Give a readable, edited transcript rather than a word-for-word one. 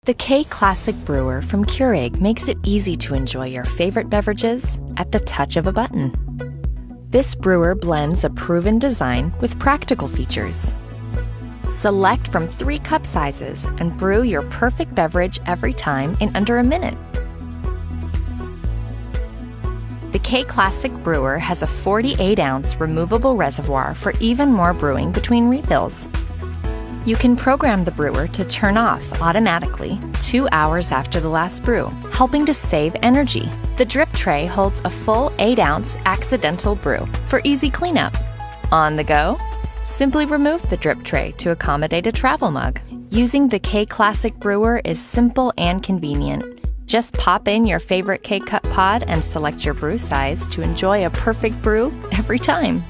The K Classic Brewer from Keurig makes it easy to enjoy your favorite beverages at the touch of a button. This brewer blends a proven design with practical features. Select from 3 cup sizes and brew your perfect beverage every time in under a minute. The K Classic Brewer has a 48-ounce removable reservoir for even more brewing between refills. You can program the brewer to turn off automatically 2 hours after the last brew, helping to save energy. The drip tray holds a full 8-ounce accidental brew for easy cleanup. On the go, simply remove the drip tray to accommodate a travel mug. Using the K Classic Brewer is simple and convenient. Just pop in your favorite K-Cup pod and select your brew size to enjoy a perfect brew every time.